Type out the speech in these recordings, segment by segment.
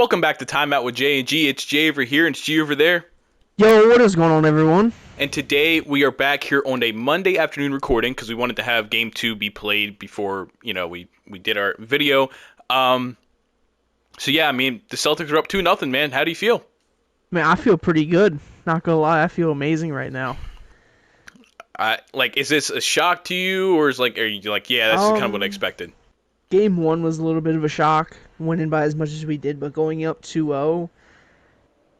Welcome back to Time Out with J and G. It's Jay over here and it's G over there. Yo, what is going on, everyone? And today we are back here on a Monday afternoon recording because we wanted to have Game 2 be played before, we did our video. The Celtics are up 2-0, man. How do you feel? Man, I feel pretty good. Not gonna lie, I feel amazing right now. Is this a shock to you, or are you like, yeah, that's kind of what I expected? Game 1 was a little bit of a shock, winning by as much as we did, but going up 2-0,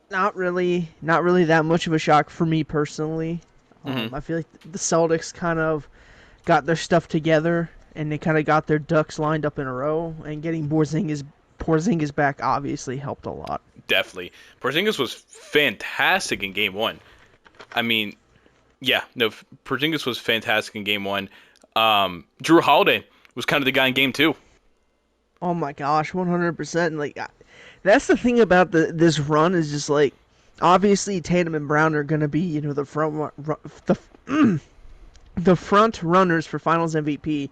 not really that much of a shock for me personally. I feel like the Celtics kind of got their stuff together, and they kind of got their ducks lined up in a row, and getting Porzingis back obviously helped a lot. Definitely. Porzingis was fantastic in Game 1. Porzingis was fantastic in Game 1. Jrue Holiday was kind of the guy in Game 2. Oh my gosh, 100%. That's the thing about this run is just obviously Tatum and Brown are gonna be the front runners for Finals MVP,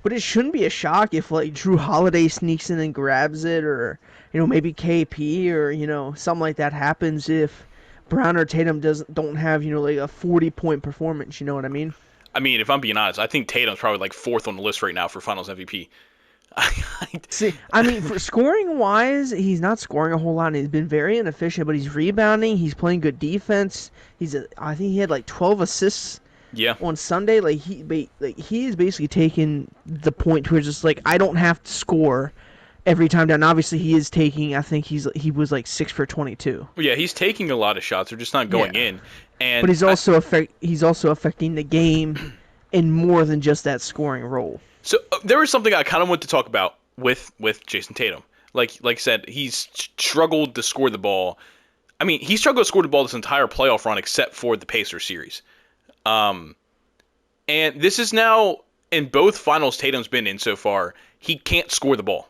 but it shouldn't be a shock if Jrue Holiday sneaks in and grabs it, or maybe KP or something like that happens if Brown or Tatum don't have a 40-point performance. You know what I mean? If I'm being honest, I think Tatum's probably fourth on the list right now for Finals MVP. See, for scoring wise, he's not scoring a whole lot. And he's been very inefficient, but he's rebounding. He's playing good defense. I think he had 12 assists. Yeah. On Sunday, he is basically taking the point to where it's just I don't have to score every time down. Obviously, he is taking. I think he was 6 for 22. Yeah, he's taking a lot of shots. They're just not going in. But he's also affecting the game in more than just that scoring role. So there was something I kind of want to talk about with Jason Tatum. Like I said, he's struggled to score the ball. He struggled to score the ball this entire playoff run except for the Pacers series. And this is now in both finals Tatum's been in so far, he can't score the ball.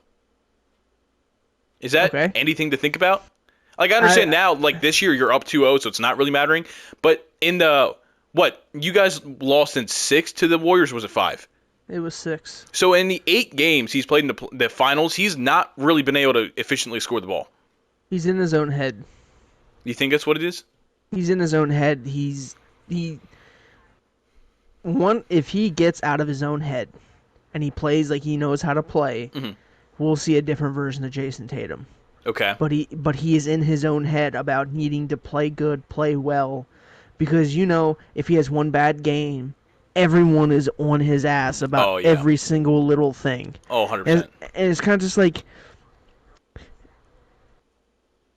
Is that anything to think about? I understand now, this year you're up 2-0, so it's not really mattering. But in you guys lost in 6 to the Warriors, or was it 5? It was 6. So in the 8 games he's played in the finals, he's not really been able to efficiently score the ball. He's in his own head. You think that's what it is? He's in his own head. If he gets out of his own head and he plays like he knows how to play, we'll see a different version of Jason Tatum. Okay. But he is in his own head about needing to play good, play well, because if he has one bad game, everyone is on his ass about every single little thing. Oh, 100%. And it's kind of just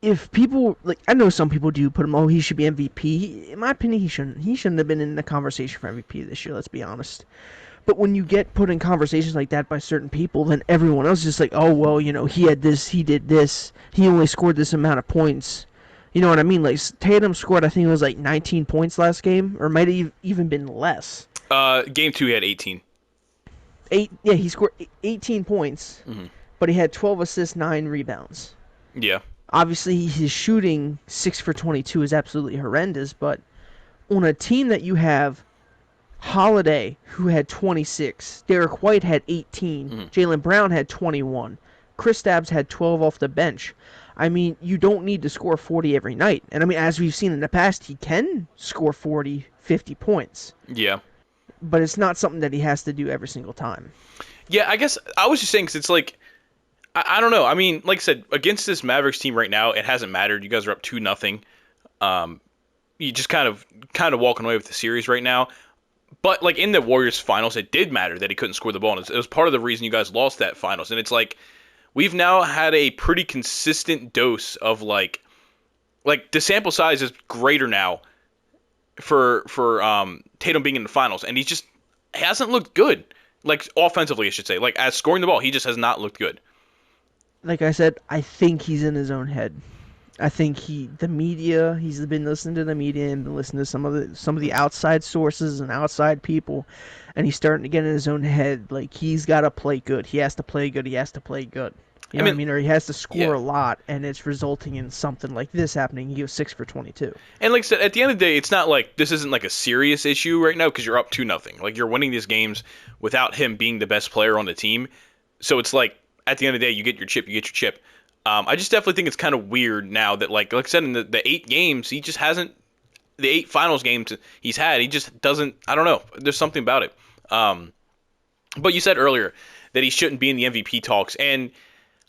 if people I know some people do put him, he should be MVP. In my opinion, he shouldn't. He shouldn't have been in the conversation for MVP this year. Let's be honest. But when you get put in conversations like that by certain people, then everyone else is just he had this, he did this, he only scored this amount of points. You know what I mean? Tatum scored, I think it was 19 points last game, or might have even been less. Game 2 he had 18. He scored 18 points, but he had 12 assists, 9 rebounds. Yeah. Obviously, his shooting 6 for 22 is absolutely horrendous, but on a team that you have Holiday, who had 26, Derek White had 18, Jaylen Brown had 21, Kristaps had 12 off the bench. You don't need to score 40 every night. And as we've seen in the past, he can score 40, 50 points. Yeah. But it's not something that he has to do every single time. Yeah, I guess I was just saying, because it's I don't know. Like I said, against this Mavericks team right now, it hasn't mattered. You guys are up 2-0. You just kind of walking away with the series right now. But in the Warriors finals, it did matter that he couldn't score the ball. And it was part of the reason you guys lost that finals. And it's we've now had a pretty consistent dose of the sample size is greater now for Tatum being in the finals, and he hasn't looked good. Offensively, I should say. As scoring the ball, he just has not looked good. Like I said, I think he's in his own head. I think he's been listening to the media and been listening to some of the outside sources and outside people, and he's starting to get in his own head. He's got to play good. He has to play good. He has to play good. You know what I mean? Or he has to score a lot, and it's resulting in something like this happening. He was 6 for 22. And like I said, at the end of the day, it's not this isn't a serious issue right now because you're up 2-0. You're winning these games without him being the best player on the team. So it's at the end of the day, you get your chip, I just definitely think it's kind of weird now that like I said in the 8 games, he just hasn't the 8 finals games he's had. He just doesn't. I don't know. There's something about it. Um, but you said earlier that he shouldn't be in the MVP talks, and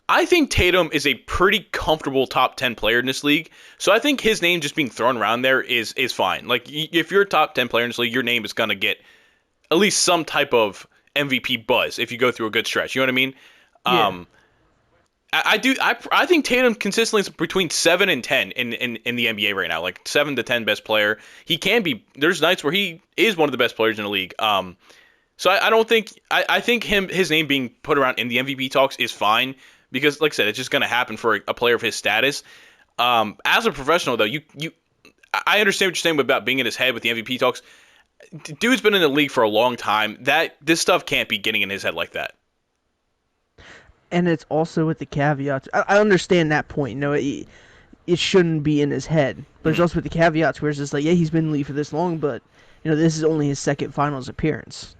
I think Tatum is a pretty comfortable top 10 player in this league. So I think his name just being thrown around there is fine. Like if you're a top 10 player in this league, your name is gonna get at least some type of MVP buzz if you go through a good stretch. You know what I mean? Yeah. I do. I think Tatum consistently is between 7 and 10 in the NBA right now. Like 7 to 10 best player. He can be. There's nights where he is one of the best players in the league. So I don't think I think his name being put around in the MVP talks is fine because, like I said, it's just going to happen for a player of his status. As a professional, though, I understand what you're saying about being in his head with the MVP talks. Dude's been in the league for a long time. This stuff can't be getting in his head like that. And it's also with the caveats. I understand that point. It shouldn't be in his head. But it's also with the caveats where it's just like, yeah, he's been in the league for this long, but this is only his second finals appearance.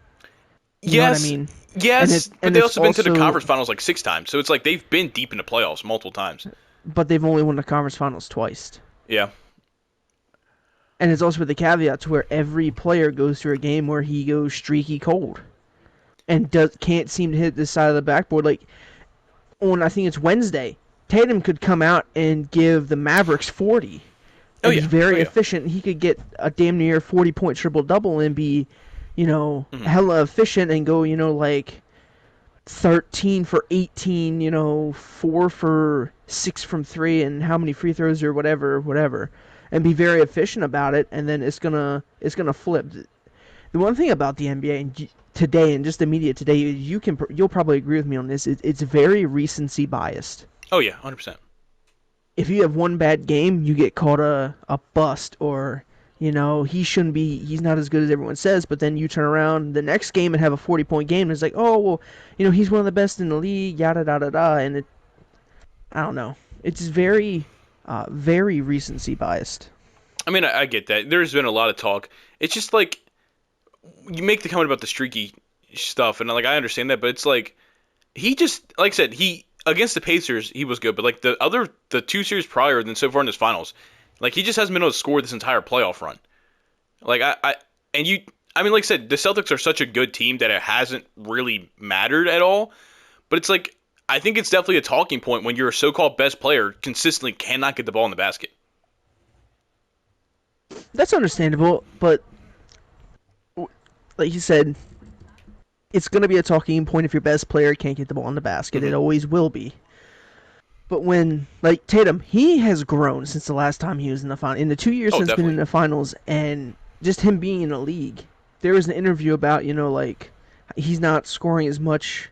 You know what I mean? Yes, but they've also been to the conference finals like 6 times. So it's like they've been deep in the playoffs multiple times. But they've only won the conference finals twice. Yeah. And it's also with the caveats where every player goes through a game where he goes streaky cold. And can't seem to hit this side of the backboard. Like, on, I think it's Wednesday, Tatum could come out and give the Mavericks 40. And he's very efficient. He could get a damn near 40-point triple-double and be, hella efficient and go, like 13 for 18, 4 for 6 from 3 and how many free throws or whatever, and be very efficient about it, and then it's gonna flip. The one thing about the NBA and today and just the media today, you'll probably agree with me on this. It's very recency biased. Oh yeah, 100%. If you have one bad game, you get called a bust, or he's not as good as everyone says. But then you turn around the next game and have a 40-point game, and it's like, oh well, he's one of the best in the league, yada yada yada, and I don't know. It's very, very recency biased. I mean, I get that. There's been a lot of talk. It's just like you make the comment about the streaky stuff, and like I understand that, but it's like he just, like I said, he against the Pacers he was good, but like the 2 series prior than so far in his finals, like he just hasn't been able to score this entire playoff run. Like I mean, like I said, the Celtics are such a good team that it hasn't really mattered at all. But it's like I think it's definitely a talking point when you're a so-called best player consistently cannot get the ball in the basket. That's understandable, but like you said, it's going to be a talking point if your best player can't get the ball in the basket. Mm-hmm. It always will be. But when, like Tatum, he has grown since the last time he was in the final. In the 2 years since he's been in the finals, and just him being in the league, there was an interview about, like he's not scoring as much,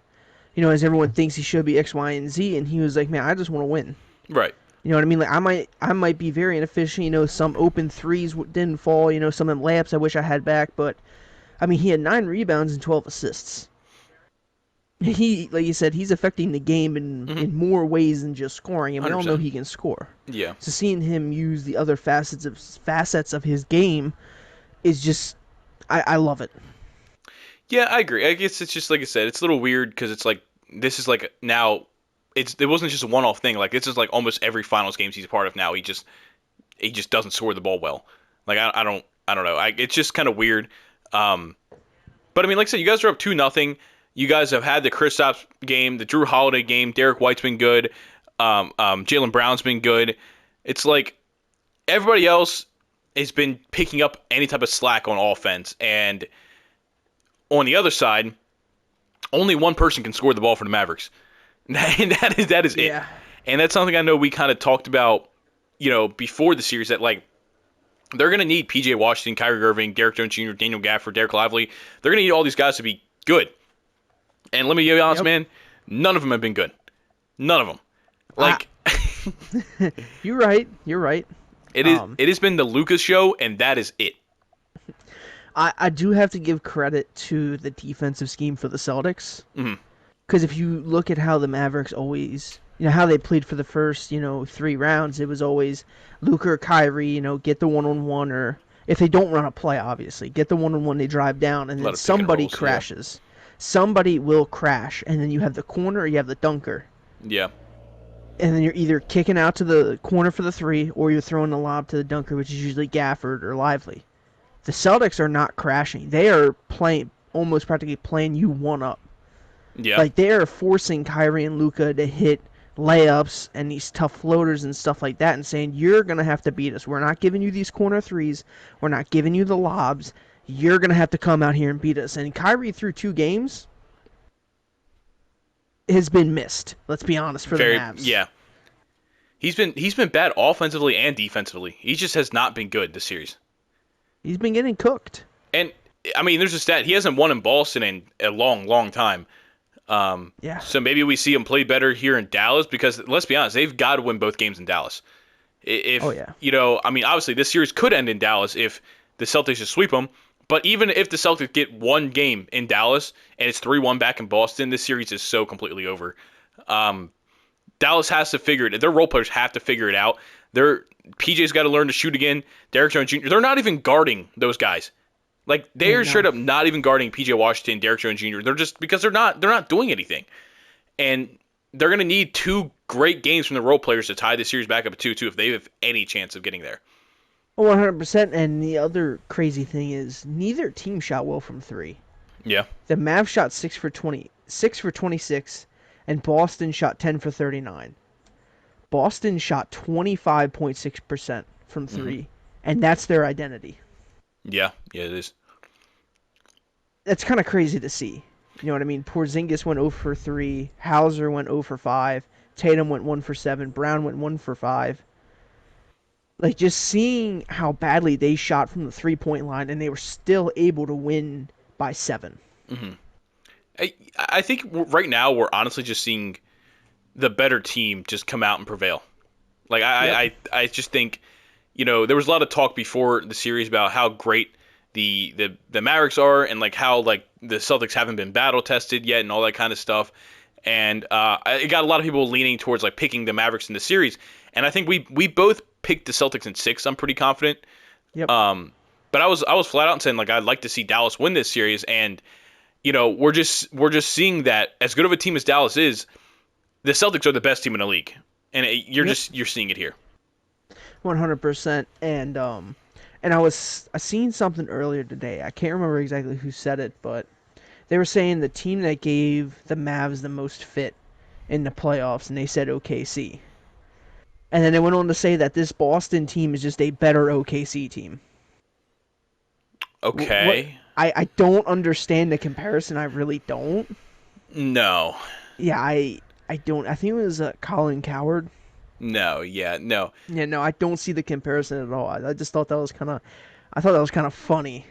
as everyone thinks he should be, X, Y, and Z, and he was like, man, I just want to win. Right. You know what I mean? Like I might be very inefficient. Some open threes didn't fall. Some of them layups I wish I had back, but I mean, he had 9 rebounds and 12 assists. He, like you said, he's affecting the game in more ways than just scoring, and we 100%. All know he can score. Yeah. So seeing him use the other facets of his game is just, I love it. Yeah, I agree. I guess it's just like I said, it's a little weird because it's like this is like now, it wasn't just a one-off thing. Like this is like almost every finals games he's a part of now. He just doesn't score the ball well. Like I don't know. It's just kind of weird. But I mean, like I said, you guys are up 2-0. You guys have had the Kristaps game, the Drew Holiday game. Derek White's been good. Jaylen Brown's been good. It's like everybody else has been picking up any type of slack on offense. And on the other side, only one person can score the ball for the Mavericks. And that is yeah. it. And that's something I know we kind of talked about, before the series, that like they're going to need P.J. Washington, Kyrie Irving, Derek Jones Jr., Daniel Gafford, Derek Lively. They're going to need all these guys to be good. And let me be honest, man, none of them have been good. None of them. Like, You're right. It has been the Lucas show, and that is it. I do have to give credit to the defensive scheme for the Celtics. Mm-hmm. Because if you look at how the Mavericks always, how they played for the first, 3 rounds, it was always Luka or Kyrie, get the one-on-one, or if they don't run a play, obviously, get the one-on-one, they drive down, and then somebody crashes. Yeah. Somebody will crash, and then you have the corner, or you have the dunker. Yeah. and then you're either kicking out to the corner for the three, or you're throwing the lob to the dunker, which is usually Gafford or Lively. The Celtics are not crashing. They are playing, almost practically playing you one up. Yeah. Like, they are forcing Kyrie and Luka to hit layups and these tough floaters and stuff like that, and saying, you're going to have to beat us. We're not giving you these corner threes. We're not giving you the lobs. You're going to have to come out here and beat us. And Kyrie, through 2 games, has been missed. Let's be honest, for the Mavs. Yeah. He's been bad offensively and defensively. He just has not been good this series. He's been getting cooked. And I mean, there's a stat. He hasn't won in Boston in a long, long time. Yeah. So maybe we see him play better here in Dallas, because let's be honest, they've got to win both games in Dallas. If Oh, yeah. I mean, obviously this series could end in Dallas if the Celtics just sweep them. But even if the Celtics get one game in Dallas and it's 3-1 back in Boston, this series is so completely over. Dallas has to figure it. Their role players have to figure it out. PJ's got to learn to shoot again. Derek Jones Jr. They're not even guarding those guys. Like, they are straight up not even guarding PJ Washington, Derek Jones Jr. They're just, because they're not doing anything. And they're going to need 2 great games from the role players to tie the series back up at 2-2 if they have any chance of getting there. 100%. And the other crazy thing is neither team shot well from 3. Yeah. The Mavs shot 6 for 26, and Boston shot 10 for 39. Boston shot 25.6% from 3, and that's their identity. Yeah, it is. That's kind of crazy to see. You know what I mean? Porzingis went 0 for 3, Hauser went 0 for 5, Tatum went 1 for 7, Brown went 1 for 5. Like, just seeing how badly they shot from the 3-point line, and they were still able to win by 7. I think right now we're honestly just seeing the better team just come out and prevail. Like, I just think, there was a lot of talk before the series about how great the Mavericks are, and like how like the Celtics haven't been battle tested yet and all that kind of stuff. And it got a lot of people leaning towards like picking the Mavericks in the series. And I think we both picked the Celtics in 6. I'm pretty confident. Yep. But I was flat out saying like I'd like to see Dallas win this series, and we're just seeing that as good of a team as Dallas is, the Celtics are the best team in the league, and you're seeing it here. 100%. And I seen something earlier today. I can't remember exactly who said it, but they were saying the team that gave the Mavs the most fit in the playoffs, and they said OKC. And then they went on to say that this Boston team is just a better OKC team. Okay. I don't understand the comparison. I really don't. No. Yeah, I don't. I think it was Colin Cowherd. No. Yeah. No. Yeah, no, I don't see the comparison at all. I just thought that was kind of funny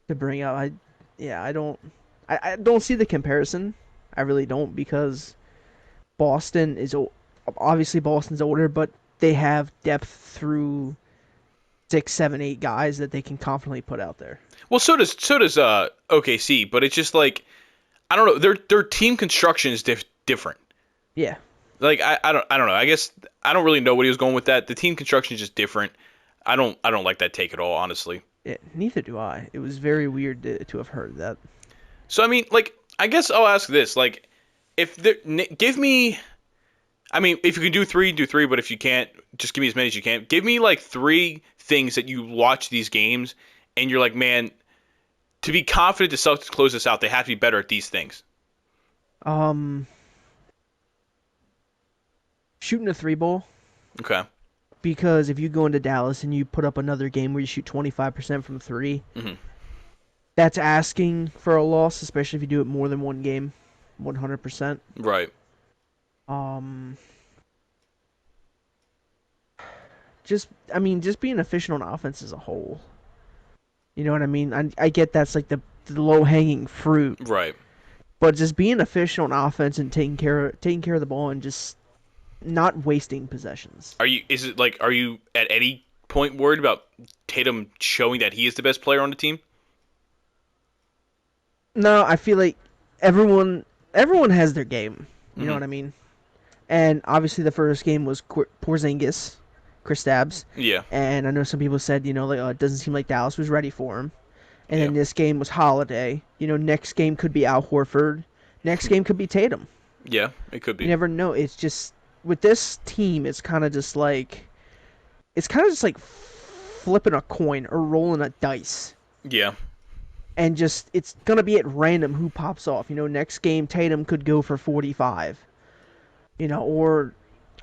to bring up. I don't see the comparison. I really don't, because Boston is obviously Boston's older, but they have depth through 6, 7, 8 guys that they can confidently put out there. Well, so does OKC, but it's just like, I don't know, their team construction is different. Yeah. Like I don't know. I guess I don't really know what he was going with that. The team construction is just different. I don't like that take at all, honestly. Yeah, neither do I. It was very weird to have heard that. So I mean, like, I guess I'll ask this: like, give me, I mean, if you can do 3, do 3. But if you can't, just give me as many as you can. Give me like 3 things that you watch these games and you're like, man, to be confident the Celtics close this out, they have to be better at these things. Shooting a 3-ball. Okay. Because if you go into Dallas and you put up another game where you shoot 25% from 3, that's asking for a loss, especially if you do it more than one game, 100%. Right. Just being efficient on offense as a whole. You know what I mean? I get that's like the low-hanging fruit. Right. But just being efficient on offense and taking care of the ball and just not wasting possessions. Are you at any point worried about Tatum showing that he is the best player on the team? No, I feel like everyone has their game. You know what I mean? And obviously the first game was Porzingis, Kristaps. Yeah. And I know some people said, it doesn't seem like Dallas was ready for him. And then this game was Holiday. Next game could be Al Horford. Next game could be Tatum. Yeah, it could be. You never know. It's just with this team, it's kind of just like flipping a coin or rolling a dice, Yeah. and just it's gonna be at random who pops off. Next game Tatum could go for 45. Or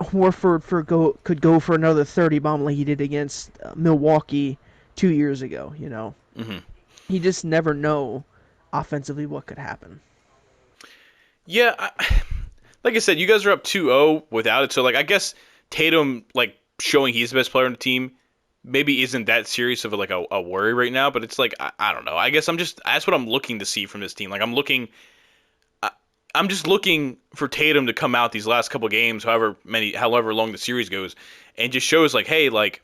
Horford could go for another 30 bomb like he did against Milwaukee 2 years ago. Hmm. You just never know offensively what could happen. Yeah. Like I said, you guys are up 2-0 without it. So like I guess Tatum like showing he's the best player on the team maybe isn't that serious of a worry right now. But it's like I don't know. I guess that's what I'm looking to see from this team. Like I'm just looking for Tatum to come out these last couple games, however long the series goes, and just shows like, hey, like,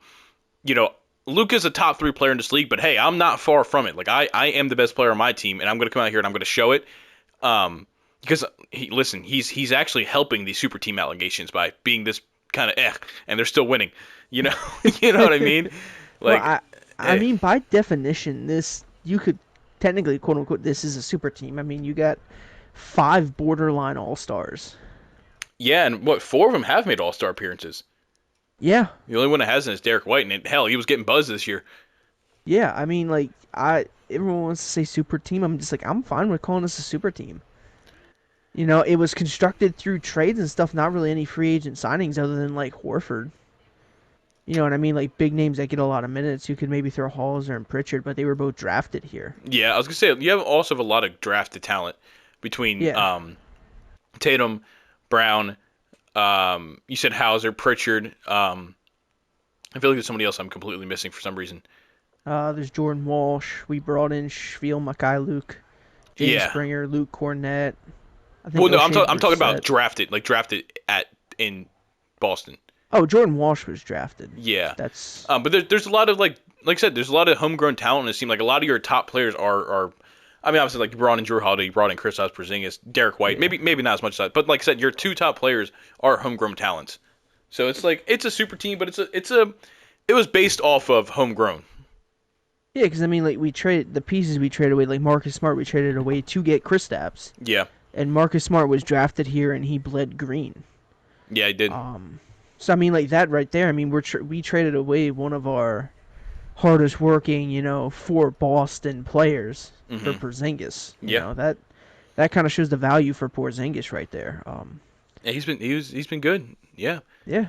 you know, Luka's a top 3 player in this league, but hey, I'm not far from it. Like I am the best player on my team, and I'm gonna come out here and I'm gonna show it. Because he's actually helping these super team allegations by being this kind of and they're still winning. You know, you know what I mean? Well, Like, I mean, by definition, this you could technically quote unquote this is a super team. I mean, you got 5 borderline all stars. yeah, and what 4 of them have made All Star appearances. Yeah, The only one that hasn't is Derek White, and hell, he was getting buzzed this year. yeah. I mean, like everyone wants to say super team. I'm just like I'm fine with calling this a super team. It was constructed through trades and stuff, not really any free agent signings other than like Horford. You know what I mean? Like big names that get a lot of minutes. You could maybe throw Hauser and Pritchard, but they were both drafted here. Yeah, I was gonna say you also have a lot of drafted talent between Yeah. Tatum, Brown. You said Hauser, Pritchard. I feel like there's somebody else I'm completely missing for some reason. There's Jordan Walsh. We brought in Shveel Luke, James Yeah. Springer, Luke Cornett. I think Well, no, O'Shea I'm talking about Brissett. drafted at in Boston. Oh, Jordan Walsh was drafted. Yeah. That's But there's a lot of like I said, there's a lot of homegrown talent. And it seemed like a lot of your top players are. I mean, obviously, like you brought in Drew Holiday, you brought in Kristaps Porzingis, Derek White. yeah. Maybe not as much as that, but like I said, your 2 top players are homegrown talents. So it's like it's a super team, but it was based off of homegrown. Yeah, because I mean, like we traded the pieces we traded away, like Marcus Smart, we traded away to get Kristaps, Yeah, and Marcus Smart was drafted here, and he bled green. yeah, I did. So I mean, like that right there. I mean, we traded away one of our hardest working, for Boston players for Hmm. Porzingis. Yeah, That kind of shows the value for Porzingis right there. yeah, he's been good. Yeah, Yeah,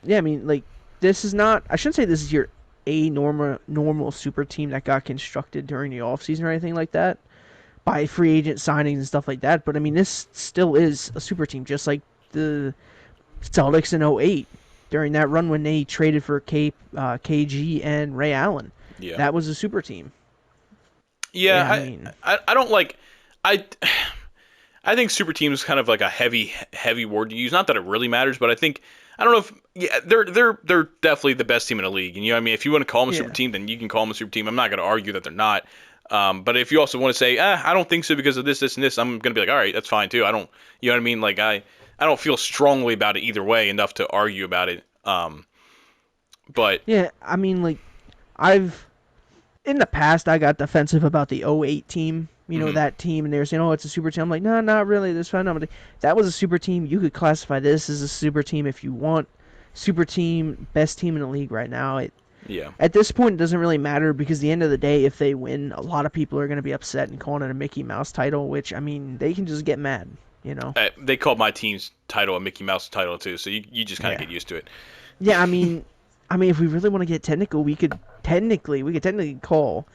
yeah. I mean, like this is not. I shouldn't say this is your a normal super team that got constructed during the offseason or anything like that by free agent signings and stuff like that. But I mean, this still is a super team, just like the Celtics in '08 during that run when they traded for KG and Ray Allen. yeah, That was a super team. yeah. Yeah, I mean, I don't like I. I think super team is kind of like a heavy word to use. Not that it really matters, but I don't know if yeah they're definitely the best team in the league. And you know what I mean, if you want to call them a super yeah. team, then you can call them a super team. I'm not going to argue that they're not. But if you also want to say, I don't think so because of this, and this, I'm going to be like, all right, that's fine too. I don't, you know what I mean? Like I don't feel strongly about it either way enough to argue about it. But Yeah, I mean, like, I've in the past I got defensive about the '08 team. mhm, That team, and they were saying, "Oh, it's a super team." I'm like, "No, not really. This fine." That was a super team. You could classify this as a super team if you want. Super team, best team in the league right now. yeah, At this point, it doesn't really matter because at the end of the day, if they win, a lot of people are going to be upset and calling it a Mickey Mouse title. Which I mean, they can just get mad. You know. they called my team's title a Mickey Mouse title too, so you just kind of Yeah. get used to it. Yeah. I mean, if we really want to get technical, we could technically call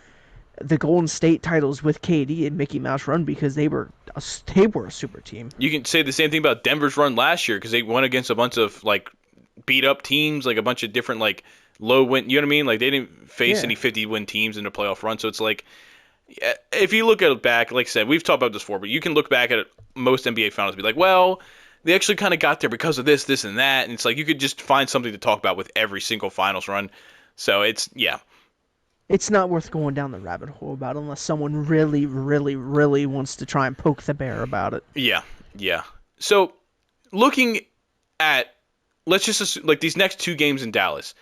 the Golden State titles with KD and Mickey Mouse run because they were a super team. You can say the same thing about Denver's run last year because they went against a bunch of like beat up teams, like a bunch of different like low win. You know what I mean? Like they didn't face Yeah. any 50-win teams in the playoff run. So it's like if you look at it back, like I said, we've talked about this before, but you can look back at most NBA finals and be like, well, they actually kind of got there because of this, and that. And it's like you could just find something to talk about with every single finals run. So it's yeah, It's not worth going down the rabbit hole about unless someone really, really, really wants to try and poke the bear about it. yeah, yeah. So looking at let's just like these next 2 games in Dallas.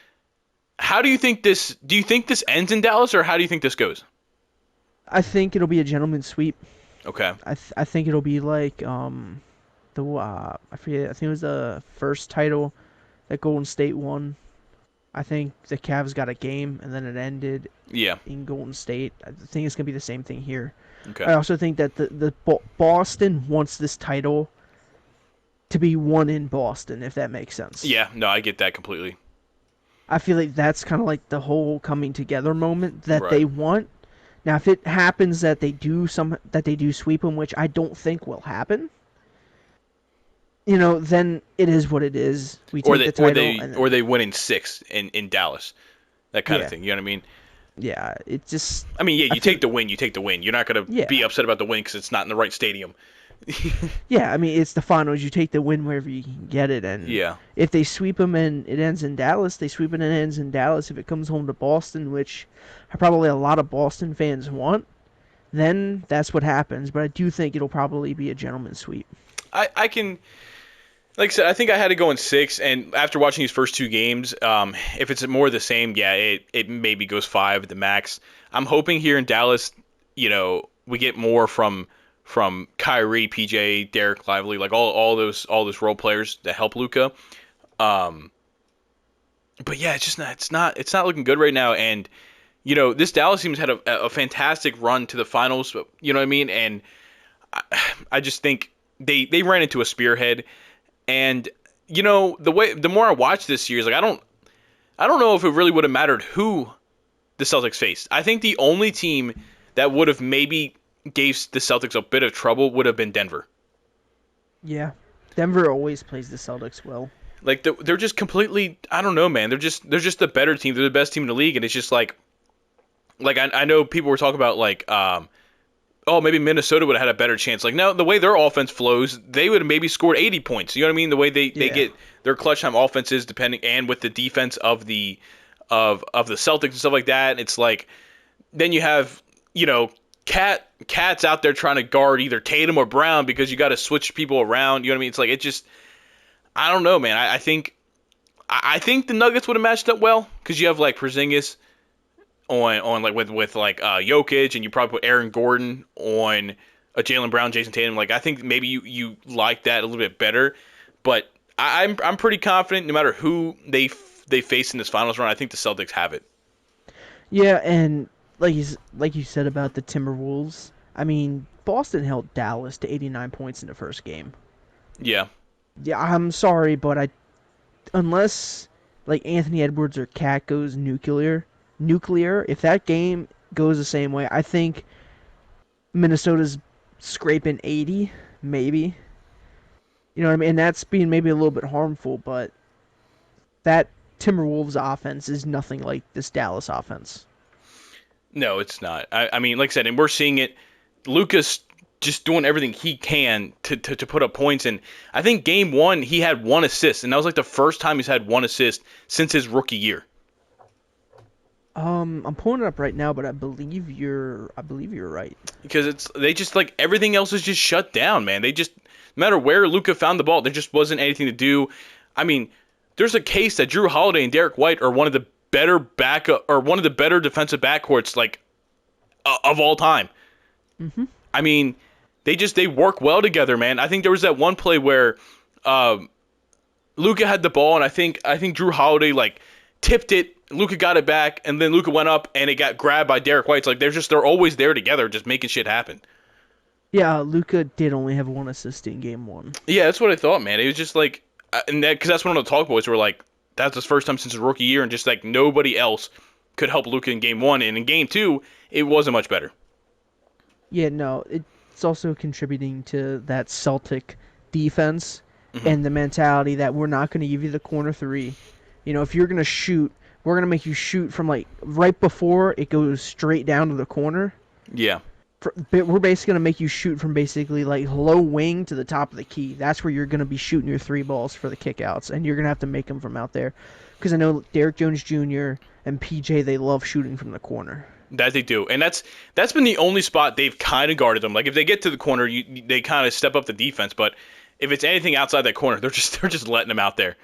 How do you think this? Do you think this ends in Dallas, or how do you think this goes? I think it'll be a gentleman's sweep. Okay. I think it'll be like I forget. I think it was the first title that Golden State won. I think the Cavs got a game and then it ended Yeah. in Golden State. I think it's gonna be the same thing here. Okay. I also think that Boston wants this title to be won in Boston, if that makes sense. Yeah. No, I get that completely. I feel like that's kind of like the whole coming together moment that Right. they want. Now, if it happens that they do sweep them, which I don't think will happen, then it is what it is. We Or take they the or title, they and or then they win in 6 in Dallas. That kind of yeah, thing. You know what I mean? yeah, it just I mean, yeah, I you feel take the win, you take the win. You're not gonna be yeah, upset about the win because it's not in the right stadium. yeah. I mean, it's the finals. You take the win wherever you can get it, and Yeah. if they sweep them and it ends in Dallas, they sweep it and it ends in Dallas. If it comes home to Boston, which probably a lot of Boston fans want, then that's what happens. But I do think it'll probably be a gentleman's sweep. I can, like I said, I think I had to go in 6, and after watching these first 2 games, if it's more the same, yeah, it maybe goes 5 at the max. I'm hoping here in Dallas, we get more from Kyrie, PJ, Derek Lively, like all those role players that help Luka. Um, but yeah, it's not looking good right now, and this Dallas team's had a fantastic run to the finals. You know what I mean? And I just think they ran into a spearhead. And the more I watch this series, like I don't know if it really would have mattered who the Celtics faced. I think the only team that would have maybe gave the Celtics a bit of trouble would have been Denver. Yeah, Denver always plays the Celtics well. Like they're just completely, I don't know, man. They're just the better team. They're the best team in the league, and it's just like I know people were talking about like oh, maybe Minnesota would have had a better chance. Like, no, the way their offense flows, they would have maybe scored 80 points. You know what I mean? The way they Yeah. get their clutch time offenses, depending, and with the defense of the Celtics and stuff like that. It's like then you have Cat's out there trying to guard either Tatum or Brown because you got to switch people around. You know what I mean? It's like it just I don't know, man. I think the Nuggets would have matched up well because you have like Porzingis on like with like Jokic, and you probably put Aaron Gordon on a Jalen Brown, Jason Tatum. Like I think maybe you like that a little bit better, but I'm pretty confident no matter who they face in this finals run, I think the Celtics have it. Yeah, and like you said about the Timberwolves, I mean, Boston held Dallas to 89 points in the first game. Yeah, Yeah, I'm sorry, but unless like Anthony Edwards or Cat goes nuclear, if that game goes the same way, I think Minnesota's scraping 80, maybe. You know what I mean? And that's being maybe a little bit harmful, but that Timberwolves offense is nothing like this Dallas offense. no, it's not. I mean, like I said, and we're seeing it. Lucas just doing everything he can to put up points. And I think game 1 he had 1 assist, and that was like the first time he's had 1 assist since his rookie year. I'm pulling it up right now, but I believe you're right. Because they just like everything else is just shut down, man. They just no matter where Luka found the ball, there just wasn't anything to do. I mean, there's a case that Drew Holiday and Derek White are one of the better backup or one of the better defensive backcourts like of all time. Hmm. I mean, they work well together, man. I think there was that one play where Luka had the ball, and I think Drew Holiday like tipped it. Luka got it back, and then Luka went up, and it got grabbed by Derek White. It's like they're always there together, just making shit happen. Yeah, Luca did only have 1 assist in game 1. Yeah, that's what I thought, man. It was just like, and that because that's one of the talk boys were like, that's his first time since his rookie year, and just like nobody else could help Luka in game 1, and in game 2, it wasn't much better. Yeah, no, it's also contributing to that Celtic defense Hmm. and the mentality that we're not going to give you the corner three. If you're going to shoot, we're going to make you shoot from like right before it goes straight down to the corner. Yeah, We're basically going to make you shoot from basically like low wing to the top of the key. That's where you're going to be shooting your 3 balls for the kickouts, and you're going to have to make them from out there. Because I know Derek Jones Jr. and PJ, they love shooting from the corner. that they do, and that's been the only spot they've kind of guarded them. Like if they get to the corner, they kind of step up the defense, but if it's anything outside that corner, they're just letting them out there.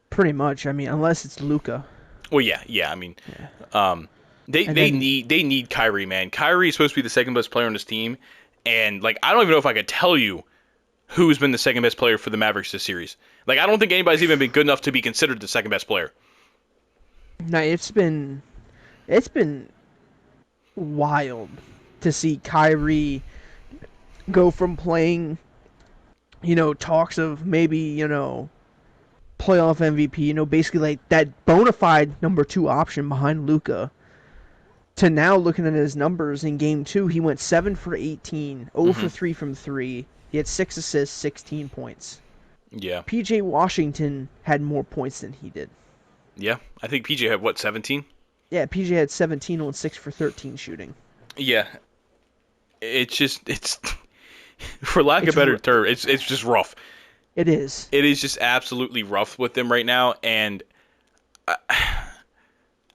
Pretty much. I mean, unless it's Luca. Well, yeah. I mean, Yeah. um, they And they then need they need Kyrie, man. Kyrie is supposed to be the second best player on this team, and like I don't even know if I could tell you who's been the second best player for the Mavericks this series. Like, I don't think anybody's even been good enough to be considered the second best player. No, it's been wild to see Kyrie go from playing, talks of maybe, playoff MVP, basically like that bona fide number two option behind Luka, to now looking at his numbers in game two, he went 7 for 18, 0 for 3 from 3. He had 6 assists, 16 points. Yeah. PJ Washington had more points than he did. Yeah. I think PJ had, what, 17? Yeah, PJ had 17 on 6 for 13 shooting. Yeah. It's for lack of a better term, it's just rough. It is. It is just absolutely rough with them right now, and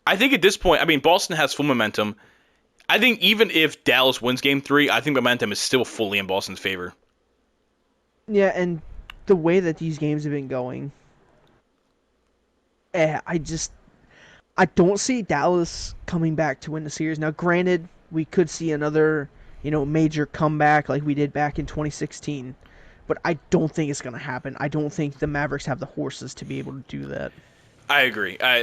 I think at this point, I mean, Boston has full momentum. I think even if Dallas wins Game 3, I think momentum is still fully in Boston's favor. Yeah, and the way that these games have been going, I don't see Dallas coming back to win the series. Now, granted, we could see another, major comeback like we did back in 2016, but I don't think it's going to happen. I don't think the Mavericks have the horses to be able to do that. I agree. I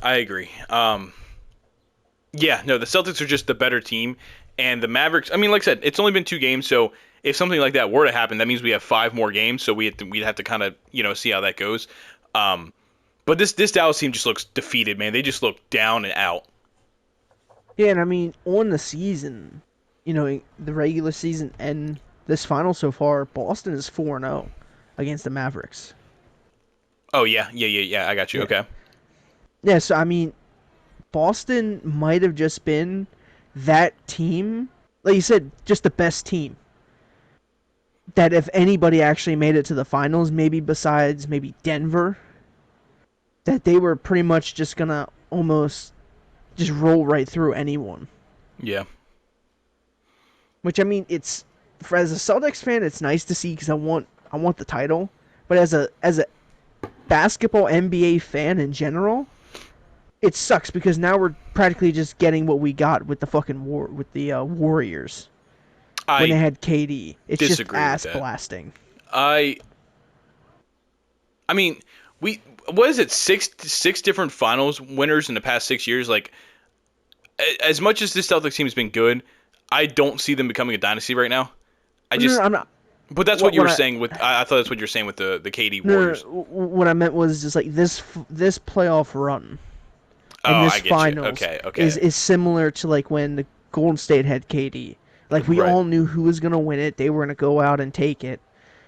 agree. Yeah, no, the Celtics are just the better team, and the Mavericks. I mean, like I said, it's only been 2 games, so if something like that were to happen, that means we have 5 more games. So we'd have to kind of see how that goes. But this Dallas team just looks defeated, man. They just look down and out. Yeah, and I mean, on the season, the regular season and this final so far, Boston is 4-0 against the Mavericks. Oh yeah. I got you. Yeah. Okay. Yeah, so I mean, Boston might have just been that team, like you said, just the best team. That if anybody actually made it to the finals, maybe besides maybe Denver, that they were pretty much just gonna almost just roll right through anyone. Yeah. Which, I mean, as a Celtics fan, it's nice to see because I want the title. But as a basketball NBA fan in general, it sucks because now we're practically just getting what we got with the fucking Warriors when they had KD. It's just ass blasting. I mean, what is it? Six different finals winners in the past 6 years. Like, as much as this Celtics team has been good, I don't see them becoming a dynasty right now. No, I'm not. But that's what you were saying with. I thought that's what you were saying with the KD Warriors. No, what I meant was just like this playoff run and this finals is similar to like when the Golden State had KD. Like we all knew who was gonna win it. They were gonna go out and take it.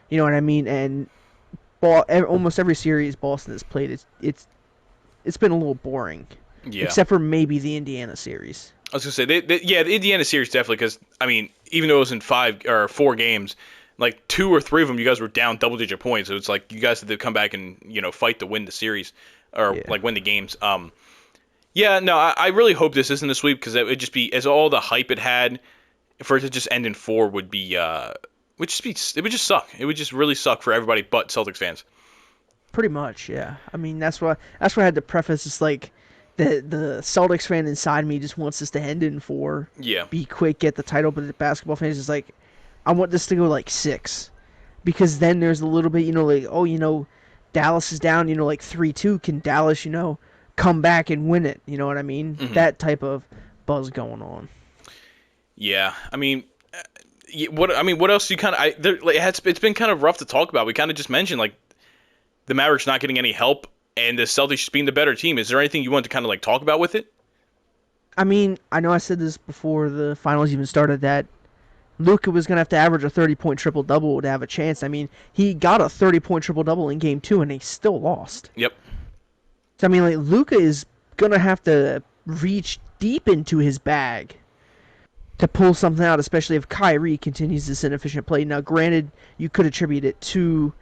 You know what I mean? And almost every series Boston has played, it's been a little boring. Yeah. Except for maybe the Indiana series. I was gonna say, the Indiana series definitely, because I mean, even though it was in 5 or 4 games, like 2 or 3 of them, you guys were down double-digit points. So it's like you guys had to come back and fight to win the series or like win the games. Yeah, no, I really hope this isn't a sweep because it would just be, as all the hype it had, for it to just end in 4 would be it would just suck. It would just really suck for everybody but Celtics fans. Pretty much, yeah. I mean, that's why I had to preface. It's like the Celtics fan inside me just wants this to end in 4. Yeah. Be quick, get the title, but the basketball fans is like, I want this to go like 6, because then there's a little bit, like, Dallas is down, like 3-2. Can Dallas, come back and win it? You know what I mean? Mm-hmm. That type of buzz going on. Yeah, I mean, what else do you kind of? It's been kind of rough to talk about. We kind of just mentioned like the Mavericks not getting any help and the Celtics just being the better team. Is there anything you want to kind of like talk about with it? I mean, I know I said this before the finals even started that Luka was going to have to average a 30-point triple-double to have a chance. I mean, he got a 30-point triple-double in Game 2, and he still lost. Yep. So, I mean, like, Luka is going to have to reach deep into his bag to pull something out, especially if Kyrie continues this inefficient play. Now, granted, you could attribute it to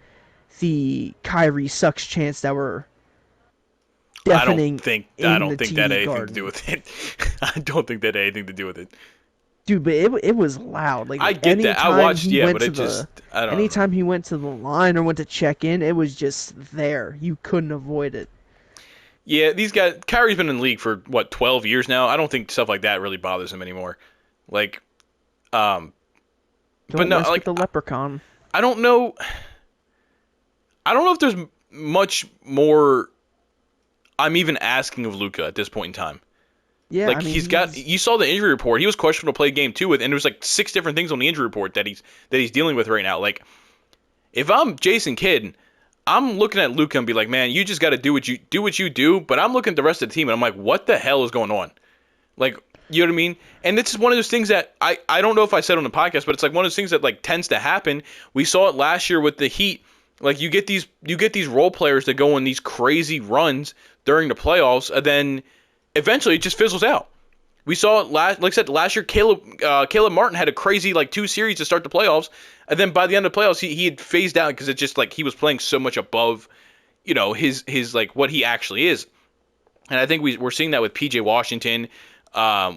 the Kyrie sucks chants that were deafening. I don't think that had anything to do with it. I don't think that had anything to do with it. Dude, but it was loud. Like, I get that. I watched, but it just, I don't know. Anytime he went to the line or went to check in, it was just there. You couldn't avoid it. Yeah, these guys, Kyrie's been in the league for, 12 years now? I don't think stuff like that really bothers him anymore. Like, don't but no, mess like with the leprechaun. I don't know. I don't know if there's much more I'm even asking of Luka at this point in time. Yeah, I Like mean he's got, he's you saw the injury report. He was questionable to play game two with, and there's like six different things on the injury report that he's dealing with right now. Like if I'm Jason Kidd, I'm looking at Luka and be like, man, you just got to do what you do. But I'm looking at the rest of the team and I'm like, what the hell is going on? Like, you know what I mean? And this is one of those things that I don't know if I said on the podcast, but it's like one of those things that like tends to happen. We saw it last year with the Heat. Like you get these role players that go on these crazy runs during the playoffs, and then eventually it just fizzles out. We saw it like I said, last year. Caleb Martin had a crazy like two series to start the playoffs, and then by the end of the playoffs, he had phased out because it just like he was playing so much above, his like what he actually is. And I think we're seeing that with PJ Washington,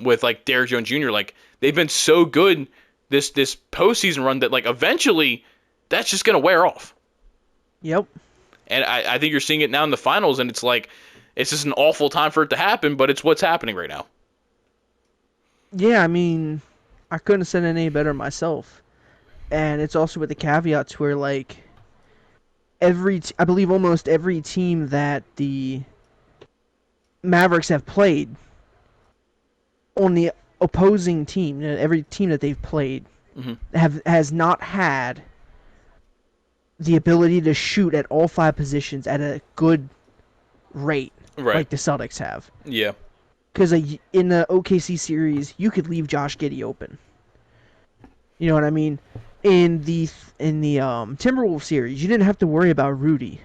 with like Derrick Jones Jr. Like they've been so good this postseason run that like eventually that's just gonna wear off. Yep. And I think you're seeing it now in the finals, and it's like it's just an awful time for it to happen, but it's what's happening right now. Yeah, I mean, I couldn't have said it any better myself. And it's also with the caveats where like I believe almost every team that the Mavericks have played on the opposing team, every team that they've played Hmm. has not had the ability to shoot at all five positions at a good rate Right. like the Celtics have. Yeah. Because in the OKC series, you could leave Josh Giddey open. You know what I mean? In the Timberwolves series, you didn't have to worry about Rudy.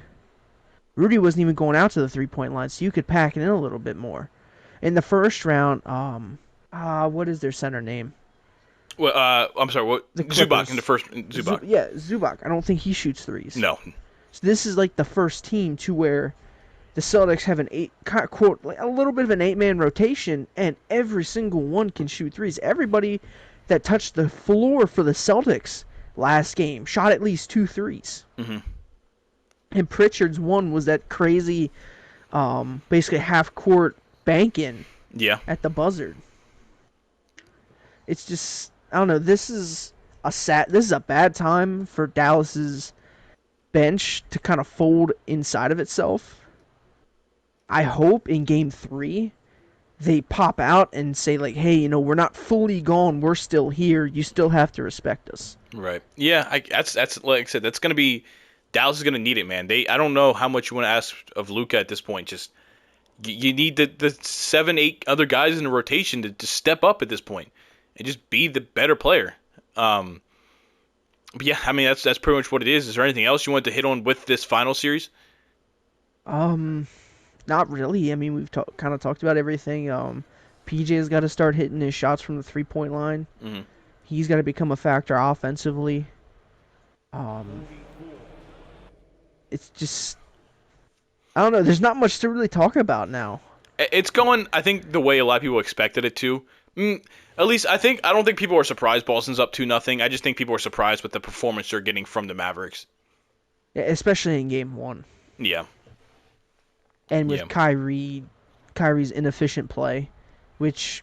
Rudy wasn't even going out to the 3-point line, so you could pack it in a little bit more. In the first round, what is their center name? Well, I'm sorry. What The Zubac in the Clippers. first Zubac? Yeah, Zubac. I don't think he shoots threes. No. So this is like the first team to where the Celtics have an quote like a little bit of an 8-man rotation, and every single one can shoot threes. Everybody that touched the floor for the Celtics last game shot at least 2 threes. Hmm. And Pritchard's one was that crazy, basically half court bank in Yeah. at the buzzard. It's just I don't know. This is a bad time for Dallas's bench to kind of fold inside of itself. I hope in game 3 they pop out and say like, "Hey, we're not fully gone. We're still here. You still have to respect us." Right. Yeah. That's like I said. That's gonna be Dallas is gonna need it, man. I don't know how much you want to ask of Luka at this point. Just you need the 7, 8 other guys in the rotation to step up at this point and just be the better player. Um. But yeah, I mean that's pretty much what it is. Is there anything else you want to hit on with this final series? Um, Not really. I mean, we've kind of talked about everything. PJ's got to start hitting his shots from the 3-point line. Hmm. He's got to become a factor offensively. Um, it's just I don't know. There's not much to really talk about now. It's going, I think, the way a lot of people expected it to. At least I don't think people are surprised Boston's up 2-0. I just think people are surprised with the performance they're getting from the Mavericks. Especially in game 1. Yeah. And Yeah. with Kyrie's inefficient play, which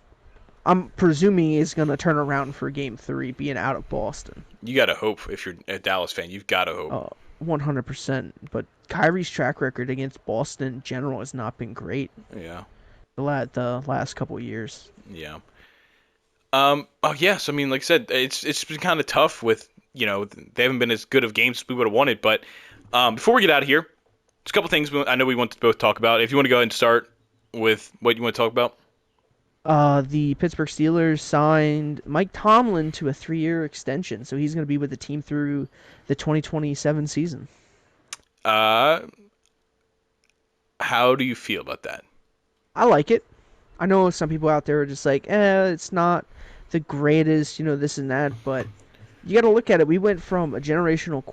I'm presuming is going to turn around for game 3 being out of Boston. You got to hope if you're a Dallas fan. You've got to hope. 100%. But Kyrie's track record against Boston in general has not been great Yeah. the last couple of years. Yeah. Oh, yes. I mean, like I said, it's been kind of tough with, they haven't been as good of games as we would have wanted. But before we get out of here, there's a couple things I know we want to both talk about. If you want to go ahead and start with what you want to talk about. The Pittsburgh Steelers signed Mike Tomlin to a 3-year extension, so he's going to be with the team through the 2027 season. How do you feel about that? I like it. I know some people out there are just like, it's not the greatest, this and that, but you got to look at it. We went from a generational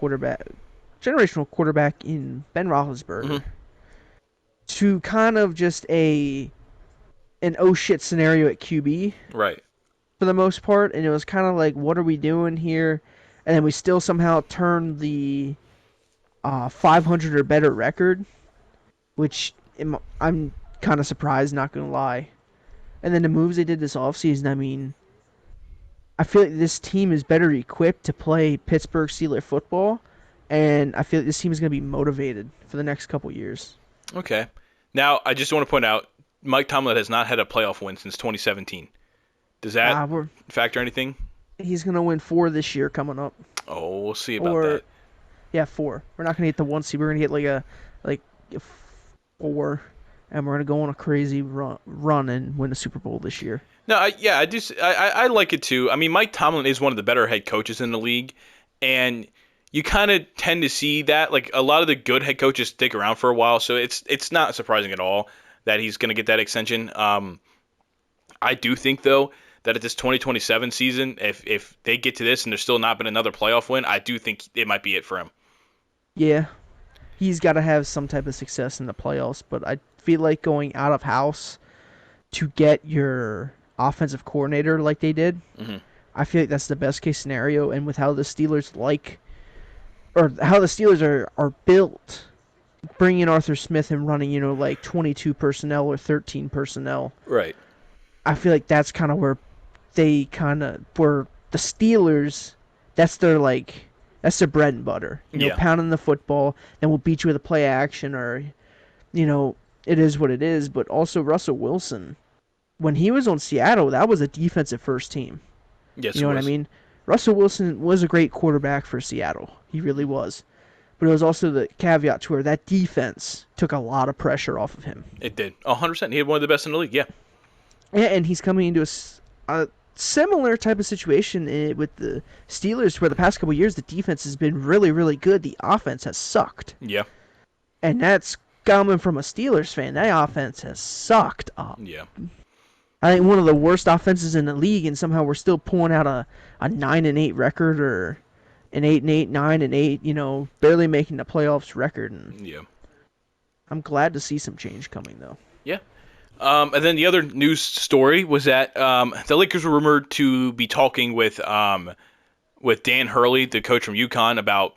quarterback in Ben Roethlisberger to kind of just an oh shit scenario at QB Right. for the most part, and it was kind of like, what are we doing here? And then we still somehow turned the 500 or better record, which I'm kind of surprised, not gonna lie. And then the moves they did this offseason, I mean, I feel like this team is better equipped to play Pittsburgh Steelers football, and I feel like this team is going to be motivated for the next couple years. Okay. Now, I just want to point out Mike Tomlin has not had a playoff win since 2017. Does that We're factor anything? He's going to win 4 this year coming up, Oh, we'll see about or that. yeah, 4. We're not going to get the 1 seed. We're going to get like a 4, and we're going to go on a crazy run and win the Super Bowl this year. No, I like it too. I mean, Mike Tomlin is one of the better head coaches in the league, and you kind of tend to see that. Like a lot of the good head coaches stick around for a while, so it's not surprising at all that he's going to get that extension. I do think though that at this 2027 season, if they get to this and there's still not been another playoff win, I do think it might be it for him. Yeah, he's got to have some type of success in the playoffs, but I feel like going out of house to get your offensive coordinator like they did, Hmm. I feel like that's the best case scenario. And with how the Steelers or how the Steelers are built, bringing Arthur Smith and running, 22 personnel or 13 personnel, Right. I feel like that's kind of where where the Steelers, that's their bread and butter. Yeah. Pounding the football, then we'll beat you with a play action, or, it is what it is. But also Russell Wilson, when he was on Seattle, that was a defensive first team. Yes, You it know what I was. mean? Russell Wilson was a great quarterback for Seattle. He really was. But it was also the caveat to where that defense took a lot of pressure off of him. It did. 100%. He had one of the best in the league. Yeah. And he's coming into a similar type of situation with the Steelers, where the past couple of years the defense has been really, really good. The offense has sucked. Yeah. And that's coming from a Steelers fan. That offense has sucked up. Yeah. I think one of the worst offenses in the league, and somehow we're still pulling out a 9-8 record, or an 8-8, 9-8, barely making the playoffs record. And Yeah. I'm glad to see some change coming, though. Yeah. And then the other news story was that the Lakers were rumored to be talking with Dan Hurley, the coach from UConn, about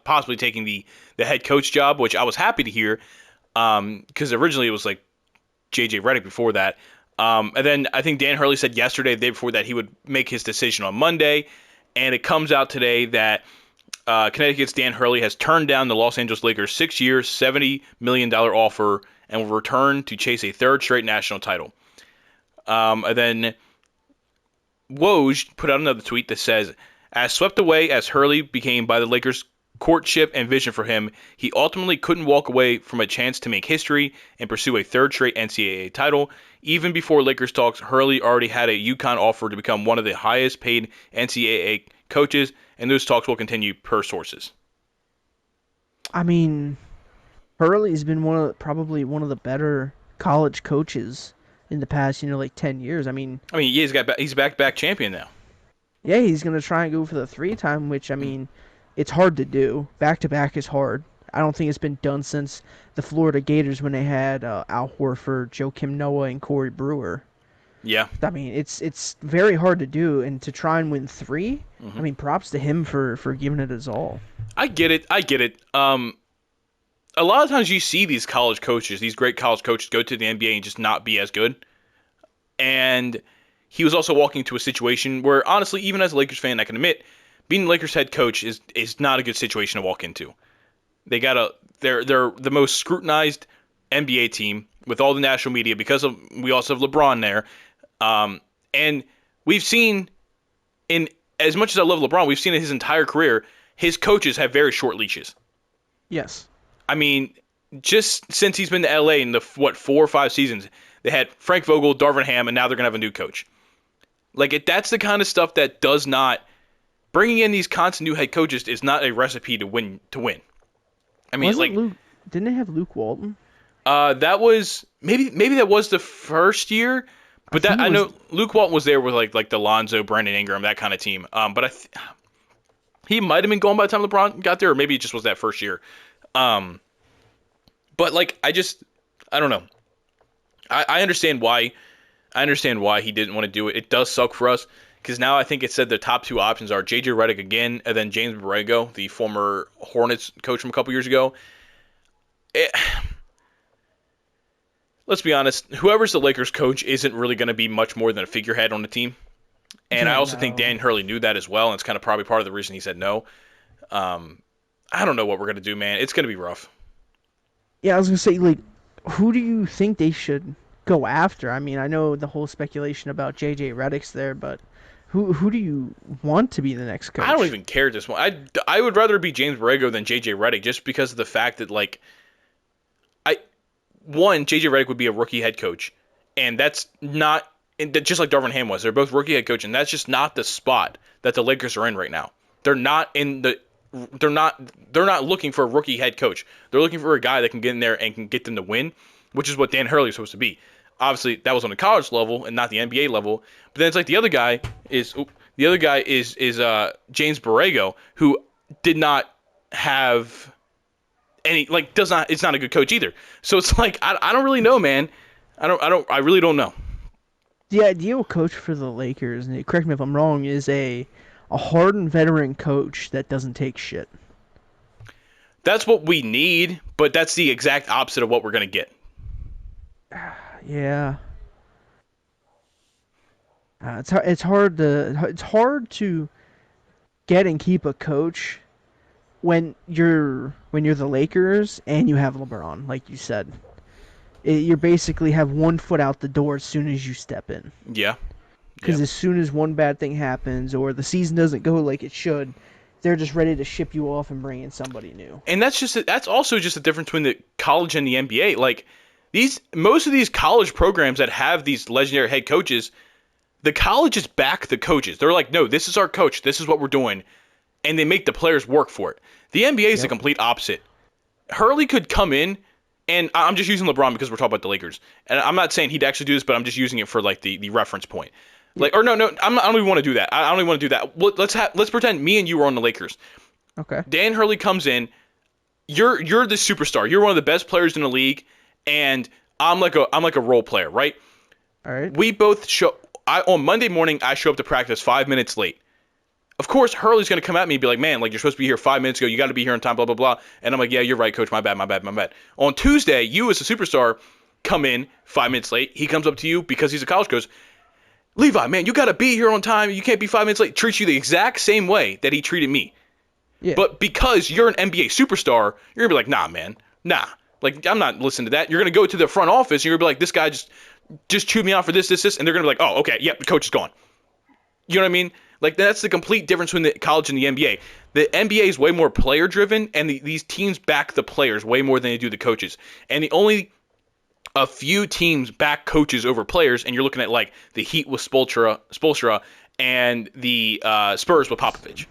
possibly taking the head coach job, which I was happy to hear because originally it was like JJ Redick before that. And then I think Dan Hurley said yesterday, the day before that, he would make his decision on Monday. And it comes out today that Connecticut's Dan Hurley has turned down the Los Angeles Lakers' 6-year, $70 million offer and will return to chase a third straight national title. And then Woj put out another tweet that says, as swept away as Hurley became by the Lakers' courtship and vision for him, he ultimately couldn't walk away from a chance to make history and pursue a third straight NCAA title. Even before Lakers talks, Hurley already had a UConn offer to become one of the highest paid NCAA coaches, and those talks will continue per sources. I mean, Hurley's been probably one of the better college coaches in the past, 10 years. Yeah, he's back champion now. Yeah, he's going to try and go for the 3-time, which, it's hard to do. Back-to-back is hard. I don't think it's been done since the Florida Gators when they had Al Horford, Joakim Noah, and Corey Brewer. Yeah. It's very hard to do, and to try and win 3, Mm-hmm. Props to him for giving it his all. I get it. A lot of times you see these college coaches, these great college coaches, go to the NBA and just not be as good. And he was also walking into a situation where, honestly, even as a Lakers fan, I can admit, being the Lakers head coach is not a good situation to walk into. They're the most scrutinized NBA team with all the national media because we also have LeBron there. And we've seen, in as much as I love LeBron, we've seen in his entire career, his coaches have very short leashes. Yes. Just since he's been to LA in the 4 or 5 seasons, they had Frank Vogel, Darvin Ham, and now they're gonna have a new coach. That's the kind of stuff that does not, bringing in these constant new head coaches is not a recipe to win. Didn't they have Luke Walton? That was maybe that was the first year, but I know Luke Walton was there with like the Lonzo, Brandon Ingram, that kind of team. But he might have been gone by the time LeBron got there, or maybe it just was that first year. But I don't know. I understand why. I understand why he didn't want to do it. It does suck for us because now I think it said the top 2 options are JJ Redick again, and then James Borrego, the former Hornets coach from a couple years ago. Let's be honest. Whoever's the Lakers coach isn't really going to be much more than a figurehead on the team. And I Yeah, also think no. Dan Hurley knew that as well, and it's kind of probably part of the reason he said no. I don't know what we're gonna do, man. It's gonna be rough. Yeah, I was gonna say, like, who do you think they should go after? I mean, I know the whole speculation about JJ Redick's there, but who do you want to be the next I don't coach? even care at this point. I would rather be James Borrego than JJ Redick just because of the fact that like I one JJ Redick would be a rookie head coach, and that's not and just like Darvin Ham was. They're both rookie head coach, and that's just not the spot that the Lakers are in right now. They're not in the they're not they're not looking for a rookie head coach. They're looking for a guy that can get in there and can get them to win, which is what Dan Hurley is supposed to be. Obviously, that was on the college level and not the NBA level. But then it's like the other guy is James Borrego, who did not have any like does not it's not a good coach either. So it's like I don't really know, man. I really don't know. The ideal coach for the Lakers, and correct me if I'm wrong, is a hardened veteran coach that doesn't take shit. That's what we need, but that's the exact opposite of what we're gonna get. Yeah, it's hard to get and keep a coach when you're the Lakers and you have LeBron, like you said. You basically have one foot out the door as soon as you step in. Yeah. Because Yeah. as soon as one bad thing happens or the season doesn't go like it should, they're just ready to ship you off and bring in somebody new. And that's also just the difference between the college and the NBA. Like these most of these college programs that have these legendary head coaches, the colleges back the coaches. They're like, "No, this is our coach. This is what we're doing." And they make the players work for it. The NBA is the Yep. complete opposite. Hurley could come in, and I'm just using LeBron because we're talking about the Lakers. And I'm not saying he'd actually do this, but I'm just using it for like the reference point. Yeah. Like, or no, I don't even want to do that. I don't even want to do that. Let's pretend me and you were on the Lakers. Okay. Dan Hurley comes in. You're the superstar. You're one of the best players in the league, and I'm like a role player, right? All right. We both show. On Monday morning, I show up to practice 5 minutes late. Of course, Hurley's going to come at me and be like, man, like you're supposed to be here 5 minutes ago. You got to be here on time, blah, blah, blah. And I'm like, yeah, you're right, coach. My bad, my bad, my bad. On Tuesday, you as a superstar come in 5 minutes late. He comes up to you because he's a college coach. Levi, man, you got to be here on time. You can't be 5 minutes late. Treats you the exact same way that he treated me. Yeah. But because you're an NBA superstar, you're going to be like, nah, man, nah. Like, I'm not listening to that. You're going to go to the front office and you're going to be like, this guy just chewed me out for this. And they're going to be like, oh, okay, yep, the coach is gone. You know what I mean? Like, that's the complete difference between the college and the NBA. The NBA is way more player-driven, and these teams back the players way more than they do the coaches. And a few teams back coaches over players, and you're looking at, like, the Heat with Spoelstra and the Spurs with Popovich.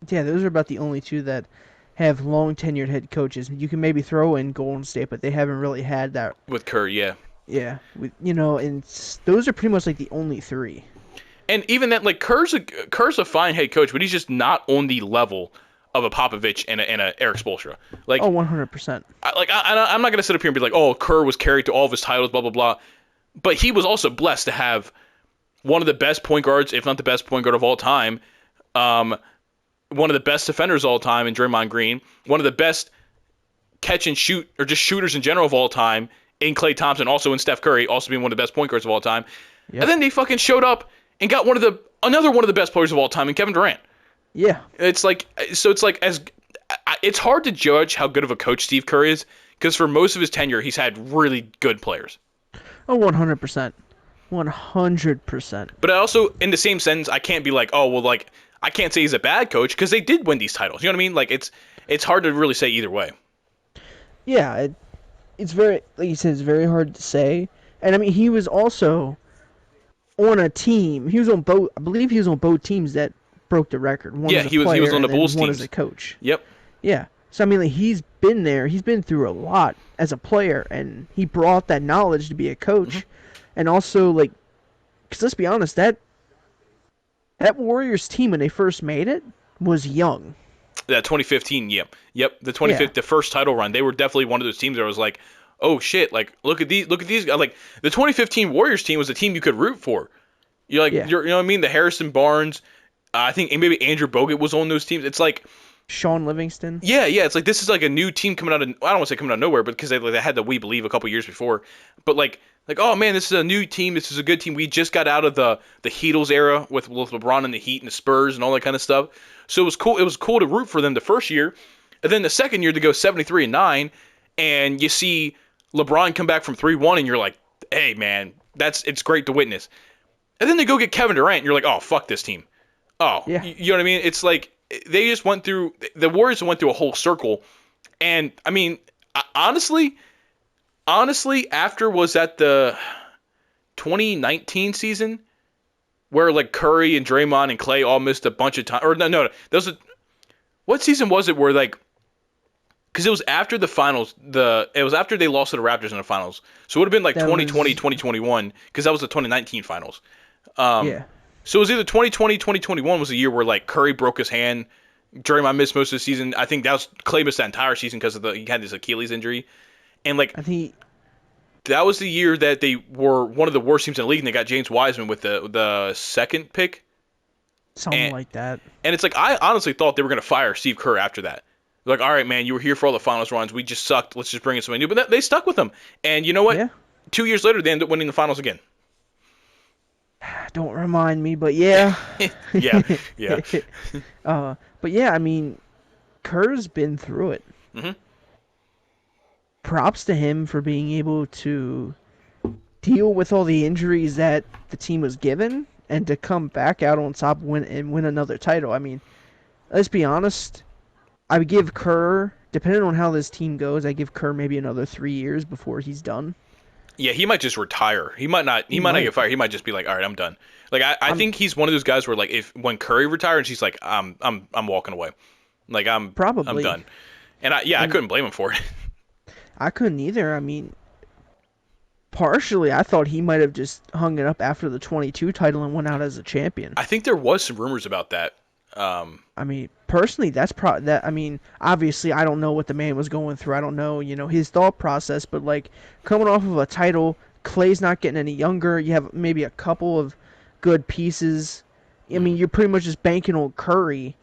Yeah, those are about the only two that have long tenured head coaches. You can maybe throw in Golden State, but they haven't really had that. With Kerr, yeah. Yeah, and those are pretty much like the only three. And even that, like, Kerr's a fine head coach, but he's just not on the level of a Popovich and a Eric Spoelstra. Like, Oh, 100%. I'm not gonna sit up here and be like, oh, Kerr was carried to all of his titles, blah blah blah. But he was also blessed to have one of the best point guards, if not the best point guard of all time, one of the best defenders of all time in Draymond Green, one of the best catch and shoot or just shooters in general of all time in Klay Thompson, also in Steph Curry, also being one of the best point guards of all time. Yep. And then they fucking showed up and got another one of the best players of all time in Kevin Durant. Yeah. It's like it's hard to judge how good of a coach Steve Kerr is because for most of his tenure he's had really good players. Oh, 100%. 100%. But I also, in the same sentence, I can't be like, oh well, like I can't say he's a bad coach because they did win these titles. You know what I mean? Like it's hard to really say either way. Yeah, it's very, like you said, it's very hard to say. And I mean, he was also on a team. He was on both. I believe he was on both teams that broke the record. One Yeah, as a he was player on the and then Bulls one teams. as a coach. Yep. Yeah. So I mean, like, he's been there. He's been through a lot as a player, and he brought that knowledge to be a coach. Mm-hmm. And also, like, because let's be honest, that Warriors team when they first made it was young. That 2015, yep. The 2015, Yeah. the first title run, they were definitely one of those teams that was like, oh shit, like look at these guys. Like the 2015 Warriors team was a team you could root for. You're like, Yeah. you know what I mean? The Harrison Barnes, I think maybe Andrew Bogut was on those teams. It's like Sean Livingston. Yeah, yeah, it's like this is like a new team coming out of, I don't want to say coming out of nowhere, but because they had the We Believe a couple years before, but like oh man, this is a new team, this is a good team. We just got out of the Heatles era with LeBron and the Heat and the Spurs and all that kind of stuff. So it was cool. It was cool to root for them the first year, and then the second year to go 73-9, and you see LeBron come back from 3-1, and you're like, hey man, it's great to witness. And then they go get Kevin Durant, and you're like, oh fuck this team. Oh, Yeah. you know what I mean? It's like they just went through the Warriors went through a whole circle, and I mean, honestly, after was that the 2019 season where like Curry and Draymond and Clay all missed a bunch of time, or no, those what season was it where like because it was after the finals, it was after they lost to the Raptors in the finals, so it would have been like That 2020, was 2021 because that was the 2019 finals. Um, yeah. so it was either 2020, 2021 was the year where like Curry broke his hand. Draymond missed most of the season. I think that was Clay missed that entire season because he had this Achilles injury, and like I think that was the year that they were one of the worst teams in the league, and they got James Wiseman with the second pick, something and like that. and it's like I honestly thought they were gonna fire Steve Kerr after that. Like, all right, man, you were here for all the finals runs. We just sucked. Let's just bring in somebody new. But they stuck with him, and you know what? Yeah. 2 years later, they ended up winning the finals again. Don't remind me, but yeah. Yeah, yeah. But yeah, I mean, Kerr's been through it. hmm Props to him for being able to deal with all the injuries that the team was given and to come back out on top and win another title. I mean, let's be honest. I would give Kerr, depending on how this team goes, I give Kerr maybe another 3 years before he's done. Yeah, he might just retire. He might not. He might not get fired. He might just be like, all right, I'm done. Like I think he's one of those guys where like if when Curry retires, he's like, I'm walking away. Like I'm Probably. done. And I couldn't blame him for it. I couldn't either. I mean, partially, I thought he might have just hung it up after the 22 title and went out as a champion. I think there was some rumors about that. I mean, personally, that. I mean, obviously, I don't know what the man was going through. I don't know, his thought process. But like coming off of a title, Clay's not getting any younger. You have maybe a couple of good pieces. I mean, you're pretty much just banking on Curry.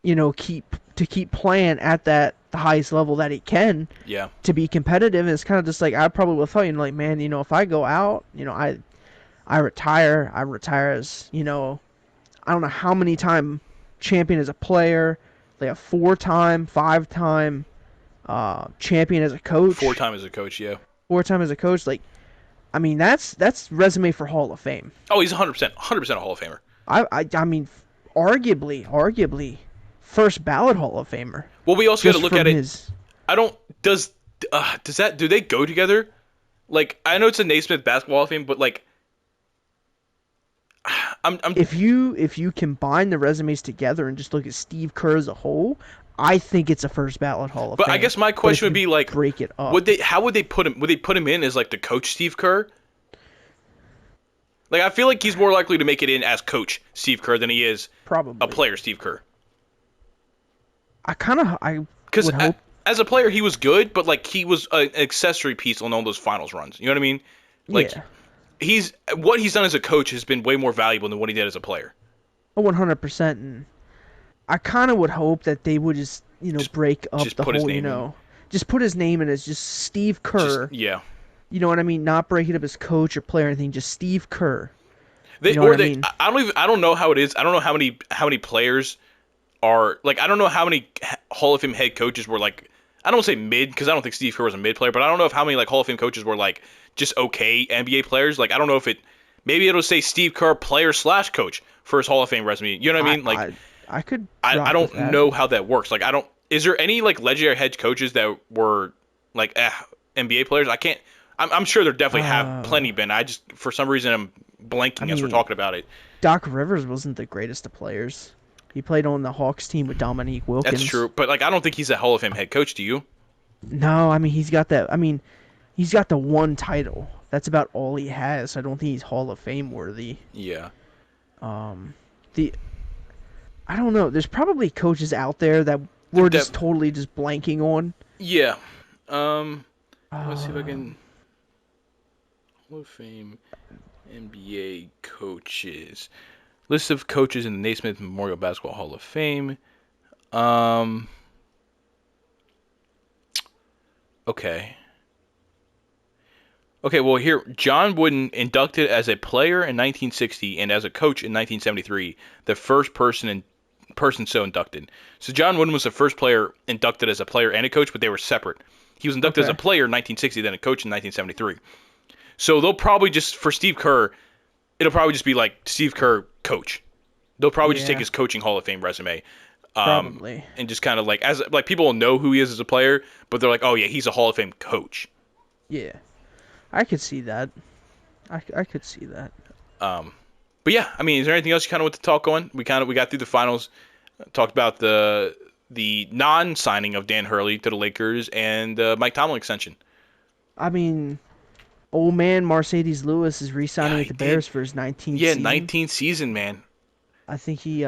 Keep playing at the highest level that he can Yeah. to be competitive. And it's kind of just like I probably would have thought, like, man, if I go out, I retire. I retire as I don't know how many time champion as a player, like a 4-time, 5-time champion as a coach. 4 time as a coach. Yeah. 4-time as a coach. Like, I mean, that's resume for Hall of Fame. Oh, he's 100% a Hall of Famer. I mean, arguably, first ballot Hall of Famer. Well, we also got to Just look from at it. his. I don't. Does that? Do they go together? Like I know it's a Naismith Basketball Hall of Fame, but like, I'm If you combine the resumes together and just look at Steve Kerr as a whole, I think it's a first ballot Hall of But Fame. I guess my But if question would you be like, break it up. how would they put him? Would they put him in as like the coach Steve Kerr? Like I feel like he's more likely to make it in as coach Steve Kerr than he is Probably. a player Steve Kerr. I Because would hope. as a player he was good, but like he was an accessory piece on all those finals runs. You know what I mean? Like Yeah. what he's done as a coach has been way more valuable than what he did as a player. 100%. And I kind of would hope that they would just, break up just the put his whole, name in. just put his name in as just Steve Kerr. Yeah. You know what I mean? Not break it up as coach or player or anything. Just Steve Kerr. They, You know or what I they, mean? I don't know how it is. I don't know how many players are like. I don't know how many Hall of Fame head coaches were like. I don't say mid because I don't think Steve Kerr was a mid player, but I don't know if how many like Hall of Fame coaches were like just okay NBA players. Like I don't know if maybe it'll say Steve Kerr player / coach for his Hall of Fame resume. You know what I mean? Like I could. I rock don't with that. know how that works. Like I don't. Is there any like legendary head coaches that were like NBA players? I can't. I'm sure there definitely have plenty been. I just for some reason I'm blanking as we're mean, talking about it. Doc Rivers wasn't the greatest of players. He played on the Hawks team with Dominique Wilkins. That's true, but like I don't think he's a Hall of Fame head coach. Do you? No, I mean he's got that. I mean, he's got the one title. That's about all he has. I don't think he's Hall of Fame worthy. Yeah. The I don't know. There's probably coaches out there that we're just totally just blanking on. Yeah. Let's see if I can. Hall of Fame NBA coaches. List of coaches in the Naismith Memorial Basketball Hall of Fame. Um. Okay. Okay. Well, here John Wooden inducted as a player in 1960 and as a coach in 1973. The first person so inducted. So John Wooden was the first player inducted as a player and a coach, but they were separate. He was inducted as a Okay. player in 1960, then a coach in 1973. So they'll probably just for Steve Kerr, it'll probably just be like Steve Kerr coach. They'll probably just take Yeah, his coaching Hall of Fame resume, probably. and just kind of like as like people will know who he is as a player, but they're like, oh yeah, he's a Hall of Fame coach. Yeah, I could see that. I could see that. Um, but yeah, I mean, is there anything else you kind of want to talk on? We got through the finals, talked about the non-signing of Dan Hurley to the Lakers and the Mike Tomlin extension. I mean, old man Mercedes Lewis is Yeah, re-signing with he the did. Bears for his 19th Yeah, season. 19th season, man. I think he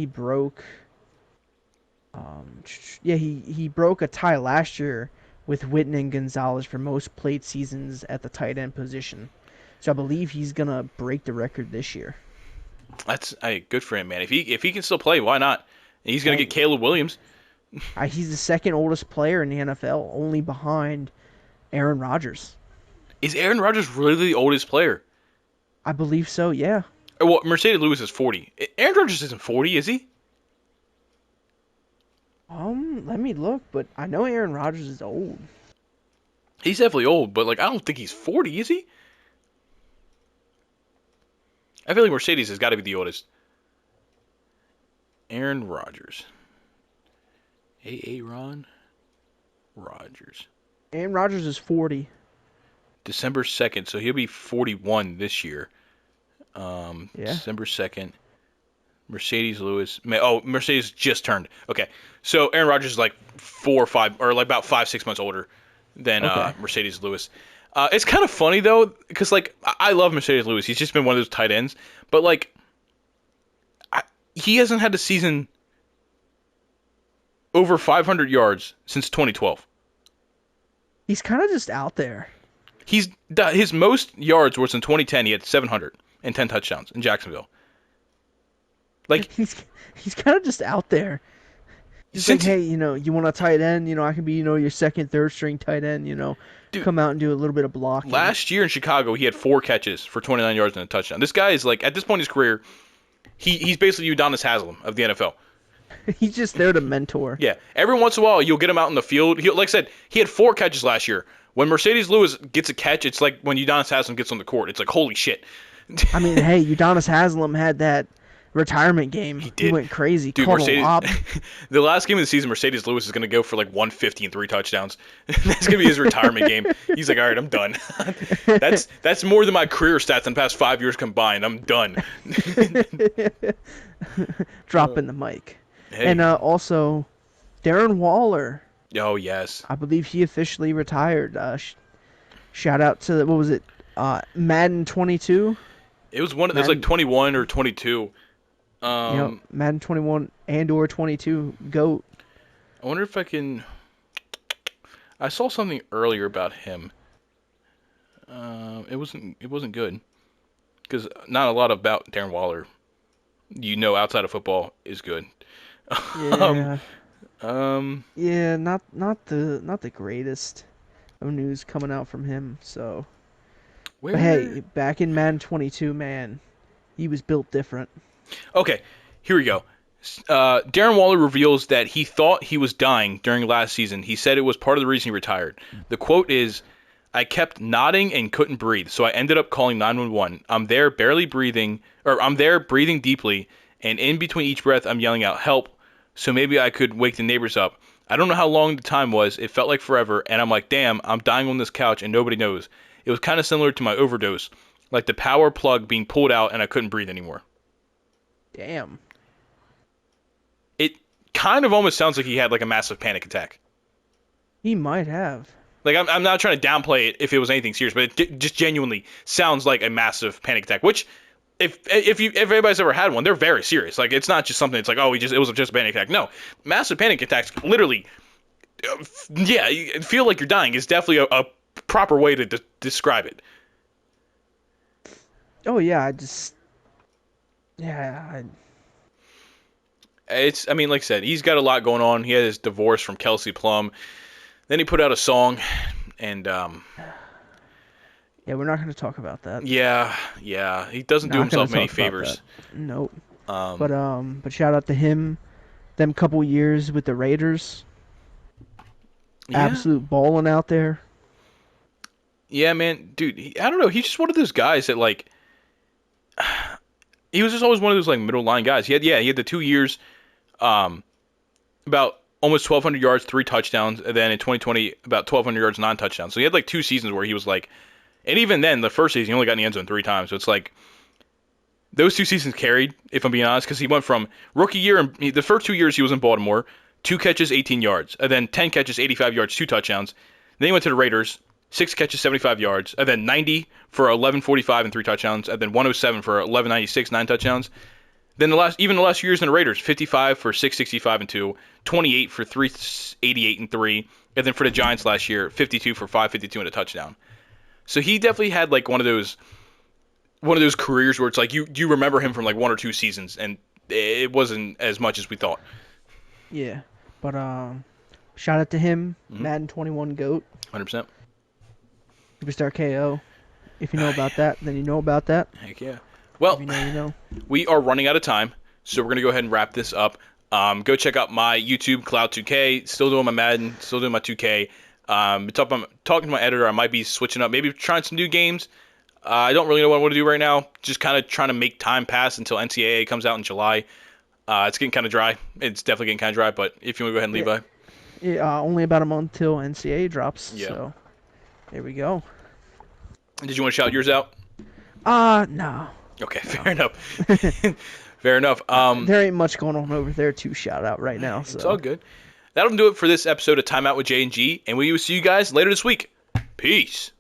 broke. Yeah, he broke a tie last year with Witten and Gonzalez for most played seasons at the tight end position. So I believe he's gonna break the record this year. That's hey, good for him, man. If he can still play, why not? He's gonna get Hey, Caleb Williams. he's the second oldest player in the NFL, only behind Aaron Rodgers. Is Aaron Rodgers really the oldest player? I believe so. Yeah. Well, Mercedes Lewis is 40. Aaron Rodgers isn't 40, is he? Let me look, but I know Aaron Rodgers is old. He's definitely old, but like I don't think he's 40, is he? I feel like Mercedes has got to be the oldest. Aaron Rodgers. Aaron Rodgers. Aaron Rodgers is 40. December 2nd, so he'll be 41 this year. Yeah. December 2nd. Mercedes Lewis. Oh, Mercedes just turned. Okay. So Aaron Rodgers is like 4 or 5, or like about 5, 6 months older than Okay. Mercedes Lewis. It's kind of funny though, because like I love Mercedes Lewis. He's just been one of those tight ends, but like he hasn't had a season over 500 yards since 2012. He's kind of just out there. His most yards was in 2010. He had 710 touchdowns in Jacksonville. Like He's he's kind of just out there. Just like, since hey, you want a tight end? I can be, your second, third string tight end. dude, Come out and do a little bit of blocking. last year in Chicago, he had 4 catches for 29 yards and a touchdown. This guy is like at this point in his career, he's basically Udonis Haslam of the NFL. He's just there to mentor. Yeah, every once in a while you'll get him out in the field. Like I said, he had 4 catches last year. When Mercedes Lewis gets a catch, it's like when Udonis Haslam gets on the court. It's like holy shit. I mean, hey, Udonis Haslam had that retirement game. He He did. went crazy, Dude, caught a Mercedes. lob. The last game of the season, Mercedes Lewis is going to go for like 150 and 3 touchdowns. That's going to be his retirement game. He's like, all right, I'm done. That's more than my career stats in the past 5 years combined. I'm done. Dropping the mic. Hey. And also, Darren Waller. Oh yes. I believe he officially retired. Shout out to what was it? Madden 22. It was one. It was like Madden, 21 or 22. Um, Madden 21 and or 22 GOAT. I wonder if I can. I saw something earlier about him. It wasn't good because not a lot about Darren Waller, outside of football is good. um, Yeah, um, yeah, not the greatest of news coming out from him. So, but where? hey, back in Madden 22, man, he was built different. Okay, here we go. Darren Waller reveals that he thought he was dying during last season. He said it was part of the reason he retired. The quote is, I kept nodding and couldn't breathe, so I ended up calling 911. I'm there breathing deeply, and in between each breath, I'm yelling out, help, so maybe I could wake the neighbors up. I don't know how long the time was. It felt like forever, and I'm like, damn, I'm dying on this couch, and nobody knows. It was kind of similar to my overdose, like the power plug being pulled out, and I couldn't breathe anymore. Damn. It kind of almost sounds like he had like a massive panic attack. He might have. Like I'm not trying to downplay it if it was anything serious, but it just genuinely sounds like a massive panic attack. Which, if anybody's ever had one, they're very serious. Like it's not just something that's like it was just a panic attack. No, massive panic attacks literally, yeah, you feel like you're dying is definitely a proper way to describe it. Oh yeah, I just yeah. I mean, like I said, he's got a lot going on. He had his divorce from Kelsey Plum. Then he put out a song, and Yeah, we're not going to talk about that. yeah, he doesn't do Not going himself to many talk about favors. that. Nope. Um, But shout out to him. Them couple years with the Raiders, yeah, absolute balling out there. yeah, man, dude. I don't know. He's just one of those guys that like. He was just always one of those like middle line guys. He had the 2 years, um, about almost 1,200 yards, 3 touchdowns, and then in 2020 about 1,200 yards, 9 touchdowns. So he had like 2 seasons where he was like, and even then the first season he only got in the end zone 3 times. So it's like those 2 seasons carried, if I'm being honest, because he went from rookie year and the first 2 years he was in Baltimore, 2 catches, 18 yards, and then 10 catches, 85 yards, 2 touchdowns. Then he went to the Raiders, 6 catches, 75 yards, and then 90 for 1145 and 3 touchdowns, and then 107 for 1196, 9 touchdowns. Then the last few years in the Raiders, 55 for 665 and 2, 28 for 388 and 3, and then for the Giants last year, 52 for 552 and a touchdown. So he definitely had like one of those careers where it's like you remember him from like 1 or 2 seasons, and it wasn't as much as we thought. Yeah. But shout out to him, Mm-hmm. Madden 21 GOAT, 100%. Superstar KO. If you know about that, then you know about that. Heck yeah. If Well, you know, you know. we are running out of time, so we're gonna go ahead and wrap this up. Go check out my YouTube, Cloud2K. Still doing my Madden, still doing my 2K. Talking to my editor. I might be switching up, maybe trying some new games. I don't really know what I want to do right now. Just kind of trying to make time pass until NCAA comes out in July. It's getting kind of dry. It's definitely getting kind of dry. But if you want to go ahead and Yeah. Levi, Yeah, only about a month till NCAA drops. Yeah. So there we go. did you want to shout yours out? No. Okay, fair enough. Fair enough. There ain't much going on over there to shout out right now. So It's all good. That'll do it for this episode of Time Out with J and G, and we will see you guys later this week. Peace.